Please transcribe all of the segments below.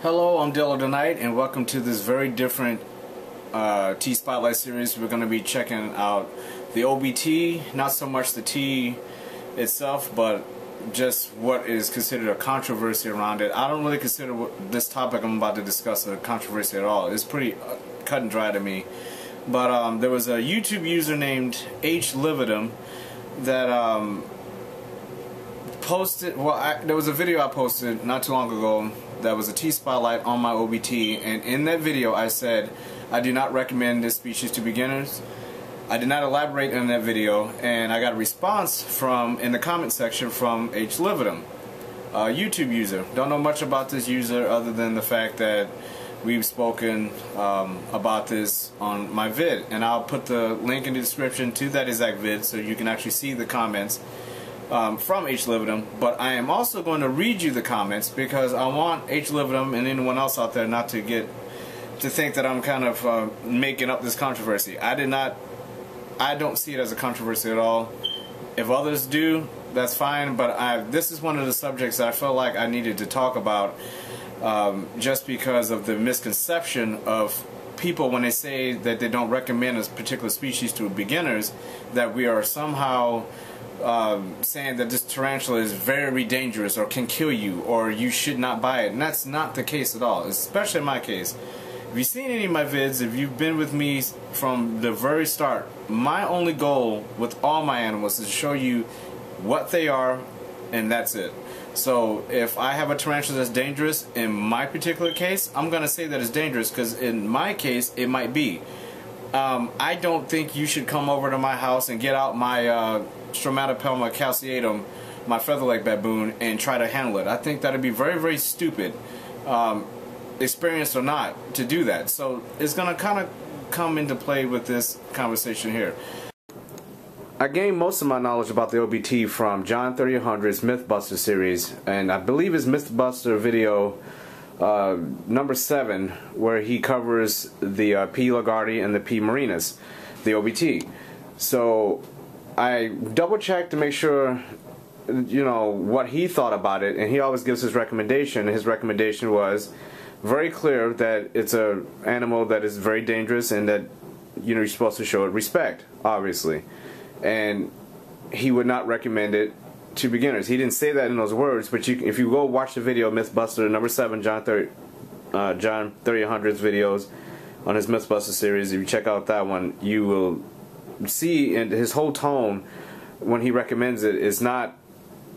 Hello, I'm Daylitor and welcome to this very different T Spotlight series. We're going to be checking out the OBT, not so much the T itself, but just what is considered a controversy around it. I don't really consider this topic I'm about to discuss a controversy at all. It's pretty cut and dry to me. But there was a YouTube user named Lividum that posted, there was a video I posted not too long ago that was a T Spotlight on my OBT, and in that video I said I do not recommend this species to beginners. I did not elaborate on that video, and I got a response in the comment section from Lividum, a YouTube user. Don't know much about this user other than the fact that we've spoken about this on my vid, and I'll put the link in the description to that exact vid so you can actually see the comments from Lividum. But I am also going to read you the comments because I want Lividum and anyone else out there not to think that I'm kind of making up this controversy. I don't see it as a controversy at all. If others do, that's fine, but this is one of the subjects that I felt like I needed to talk about just because of the misconception of people when they say that they don't recommend a particular species to beginners, that we are somehow saying that this tarantula is very dangerous or can kill you or you should not buy it. And that's not the case at all, especially in my case. If you've seen any of my vids, if you've been with me from the very start, my only goal with all my animals is to show you what they are, and that's it. So if I have a tarantula that's dangerous, in my particular case, I'm going to say that it's dangerous because in my case, it might be. I don't think you should come over to my house and get out my Stromatopelma calceatum, my featherleg baboon, and try to handle it. I think that would be very stupid, experienced or not, to do that. So it's going to kind of come into play with this conversation here. I gained most of my knowledge about the OBT from John 3800's Mythbuster series, and I believe his Mythbuster video number 7, where he covers the P. lagardi and the P. marinus, the OBT. So I double checked to make sure, you know, what he thought about it, and he always gives his recommendation. His recommendation was very clear that it's an animal that is very dangerous and that, you know, you're supposed to show it respect, obviously. And he would not recommend it to beginners. He didn't say that in those words, but if you go watch the video Mythbuster number 7, John 3800's videos on his Mythbuster series, if you check out that one, you will see in his whole tone when he recommends it is not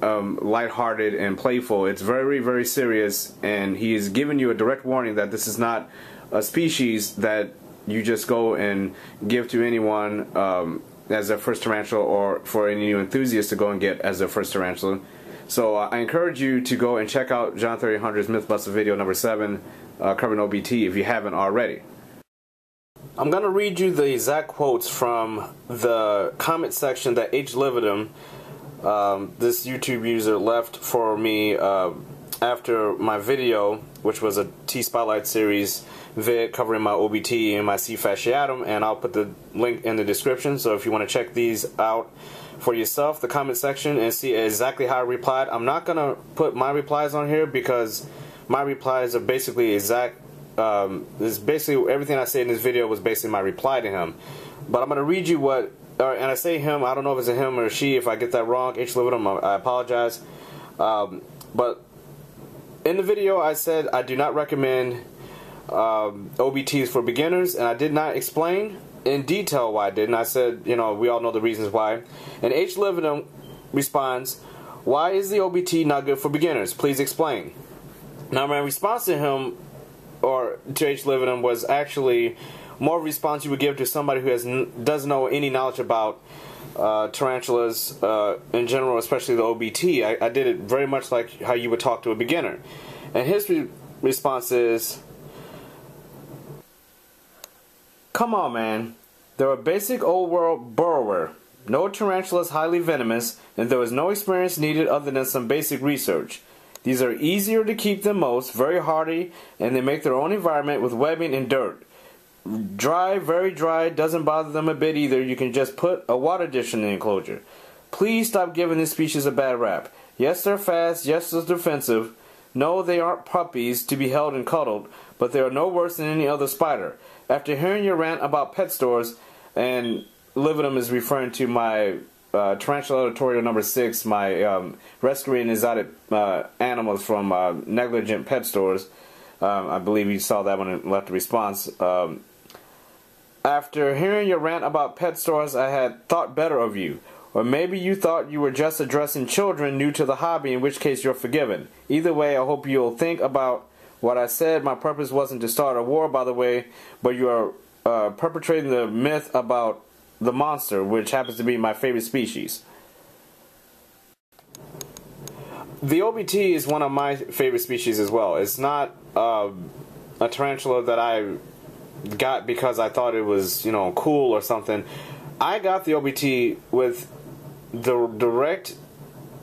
lighthearted and playful. It's very serious, and he is giving you a direct warning that this is not a species that you just go and give to anyone as their first tarantula, or for any new enthusiasts to go and get as their first tarantula. So I encourage you to go and check out John 3800's Mythbuster video number 7 covering OBT if you haven't already. I'm going to read you the exact quotes from the comment section that Lividum, this YouTube user, left for me after my video, which was a T Spotlight series vid covering my OBT and my C. fasciatum, and I'll put the link in the description. So if you want to check these out for yourself, the comment section, and see exactly how I replied. I'm not going to put my replies on here because my replies are basically exact. This basically everything I say in this video was basically my reply to him. But I'm going to read you what, and I say him, I don't know if it's a him or a she. If I get that wrong, Lividum, I apologize. But in the video I said I do not recommend OBTs for beginners, and I did not explain in detail why I didn't. I said, you know, we all know the reasons why. And Lividum responds, "Why is the OBT not good for beginners? Please explain." Now my response to him, or to Lividum, was actually more response you would give to somebody who doesn't know any knowledge about tarantulas in general, especially the OBT. I did it very much like how you would talk to a beginner. And his response is, "Come on, man. They're a basic old world burrower. No tarantula is highly venomous, and there is no experience needed other than some basic research. These are easier to keep than most, very hardy, and they make their own environment with webbing and dirt. Dry, very dry, doesn't bother them a bit either. You can just put a water dish in the enclosure. Please stop giving this species a bad rap. Yes, they're fast. Yes, they're defensive. No, they aren't puppies to be held and cuddled, but they are no worse than any other spider. After hearing your rant about pet stores, and Lividum is referring to my Tarantula editorial number 6, my rescuing exotic animals from negligent pet stores. I believe you saw that one and left a response. After hearing your rant about pet stores, I had thought better of you. Or maybe you thought you were just addressing children new to the hobby, in which case you're forgiven. Either way, I hope you'll think about what I said. My purpose wasn't to start a war, by the way, but you are perpetrating the myth about the monster, which happens to be my favorite species. The OBT is one of my favorite species as well. It's not a tarantula that I got because I thought it was, you know, cool or something. I got the OBT with the direct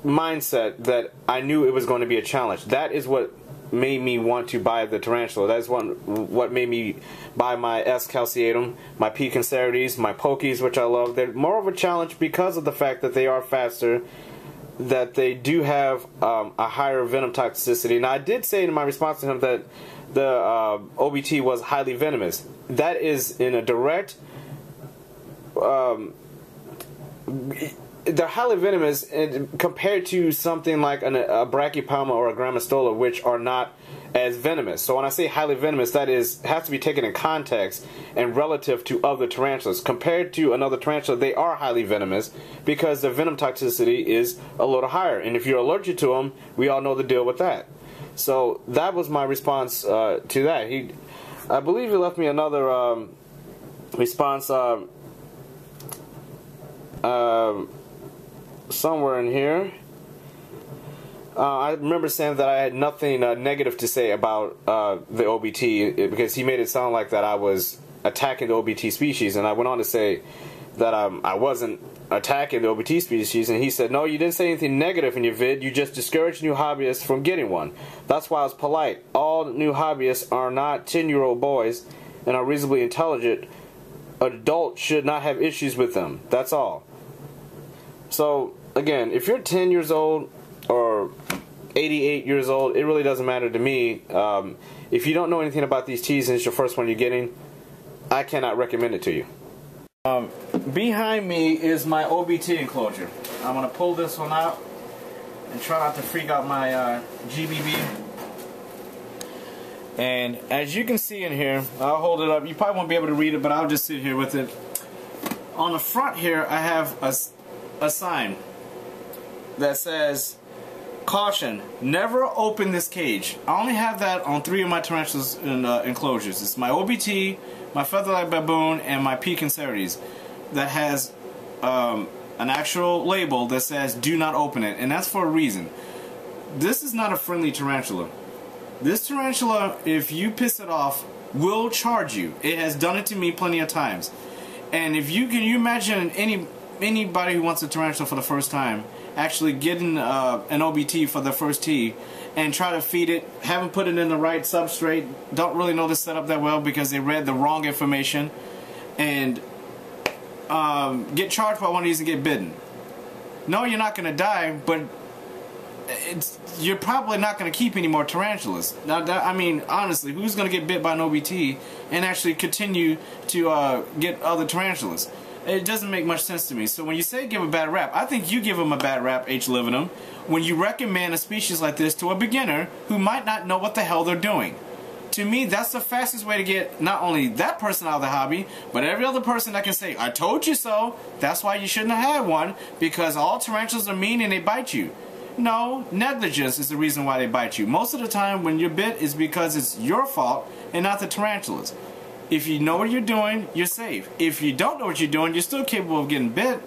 mindset that I knew it was going to be a challenge. That is what made me want to buy the tarantula. That is what made me buy my S. calceatum, my P. cancerides, my pokies, which I love. They're more of a challenge because of the fact that they are faster, that they do have a higher venom toxicity. Now, I did say in my response to him that the OBT was highly venomous. That is in a direct... they're highly venomous compared to something like a brachypelma or a grammostola, which are not as venomous. So when I say highly venomous, that has to be taken in context and relative to other tarantulas. Compared to another tarantula, they are highly venomous because the venom toxicity is a little higher. And if you're allergic to them, we all know the deal with that. So that was my response to that. I believe he left me another response somewhere in here. I remember saying that I had nothing negative to say about the OBT because he made it sound like that I was attacking the OBT species, and I went on to say that I wasn't attacking the OBT species, and he said, no, you didn't say anything negative in your vid, you just discouraged new hobbyists from getting one. That's why I was polite. All new hobbyists are not 10-year-old boys and are reasonably intelligent. Adults should not have issues with them. That's all. So, again, if you're 10 years old or 88 years old, it really doesn't matter to me. If you don't know anything about these teas and it's your first one you're getting, I cannot recommend it to you. Behind me is my OBT enclosure. I'm going to pull this one out and try not to freak out my GBB. And as you can see in here, I'll hold it up. You probably won't be able to read it, but I'll just sit here with it. On the front here, I have a sign that says, caution, never open this cage. I only have that on 3 of my tarantulas in enclosures. It's my OBT, my featherlight baboon, and my P. cancerides that has an actual label that says do not open it, and that's for a reason. This is not a friendly tarantula. This tarantula, if you piss it off, will charge you. It has done it to me plenty of times. And if you can imagine anybody who wants a tarantula for the first time actually getting an OBT for their first tee and try to feed it, haven't put it in the right substrate, don't really know the setup that well because they read the wrong information, and get charged by one of these and get bitten. No, you're not going to die, but you're probably not going to keep any more tarantulas. Now, I mean, honestly, who's going to get bit by an OBT and actually continue to get other tarantulas? It doesn't make much sense to me. So when you say give a bad rap, I think you give them a bad rap, H. Lividum, when you recommend a species like this to a beginner who might not know what the hell they're doing. To me, that's the fastest way to get not only that person out of the hobby, but every other person that can say, I told you so, that's why you shouldn't have had one, because all tarantulas are mean and they bite you. No, negligence is the reason why they bite you. Most of the time when you're bit is because it's your fault and not the tarantulas. If you know what you're doing, you're safe. If you don't know what you're doing, you're still capable of getting bit.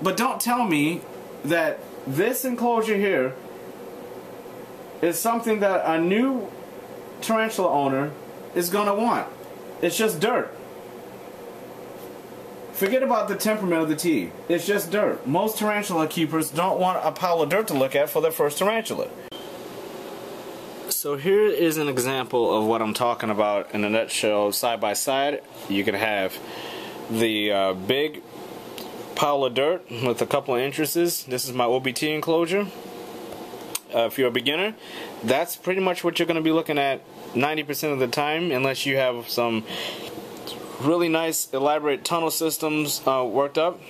But don't tell me that this enclosure here is something that a new tarantula owner is going to want. It's just dirt. Forget about the temperament of the tea. It's just dirt. Most tarantula keepers don't want a pile of dirt to look at for their first tarantula. So here is an example of what I'm talking about in a nutshell. Side by side, you can have the big pile of dirt with a couple of entrances. This is my OBT enclosure. If you're a beginner, that's pretty much what you're going to be looking at 90% of the time, unless you have some really nice elaborate tunnel systems worked up.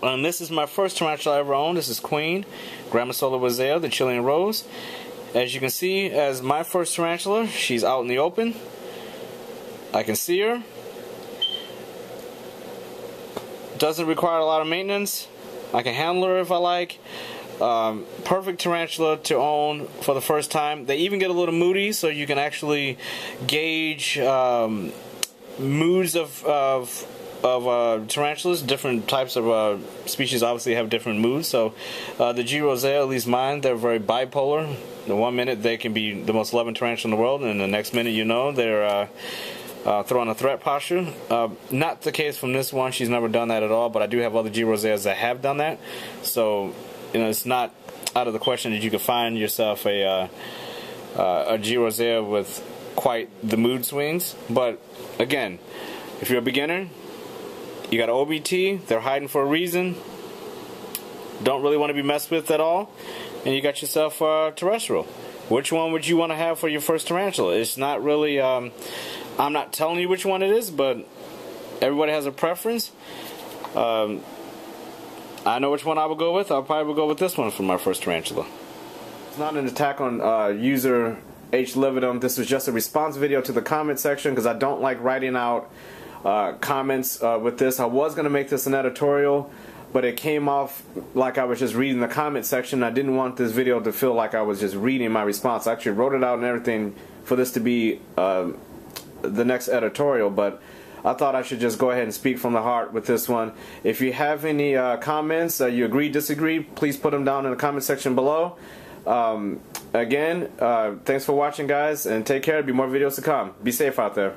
And this is my first tarantula I ever owned. This is Queen, Gramisola rosea, the Chilean rose. As you can see, as my first tarantula, she's out in the open. I can see her. Doesn't require a lot of maintenance. I can handle her if I like. Perfect tarantula to own for the first time. They even get a little moody, so you can actually gauge moods of tarantulas. Different types of species obviously have different moods. So the G. rosea, at least mine, they're very bipolar. The one minute they can be the most loving tarantula in the world, and the next minute, you know, they're throwing a threat posture. Not the case from this one. She's never done that at all, but I do have other G. roseas that have done that. So, you know, it's not out of the question that you could find yourself a G. rosea with quite the mood swings. But again, if you're a beginner, you got an OBT, they're hiding for a reason, don't really want to be messed with at all, and you got yourself a terrestrial. Which one would you want to have for your first tarantula? It's not really, I'm not telling you which one it is, but everybody has a preference. I know which one I would go with. I probably would go with this one for my first tarantula. It's not an attack on user H. Lividum. This was just a response video to the comment section, because I don't like writing out comments with this. I was going to make this an editorial, but it came off like I was just reading the comment section. I didn't want this video to feel like I was just reading my response. I actually wrote it out and everything for this to be the next editorial, but I thought I should just go ahead and speak from the heart with this one. If you have any comments, you agree, disagree, please put them down in the comment section below. Again, thanks for watching, guys, and take care. There'll be more videos to come. Be safe out there.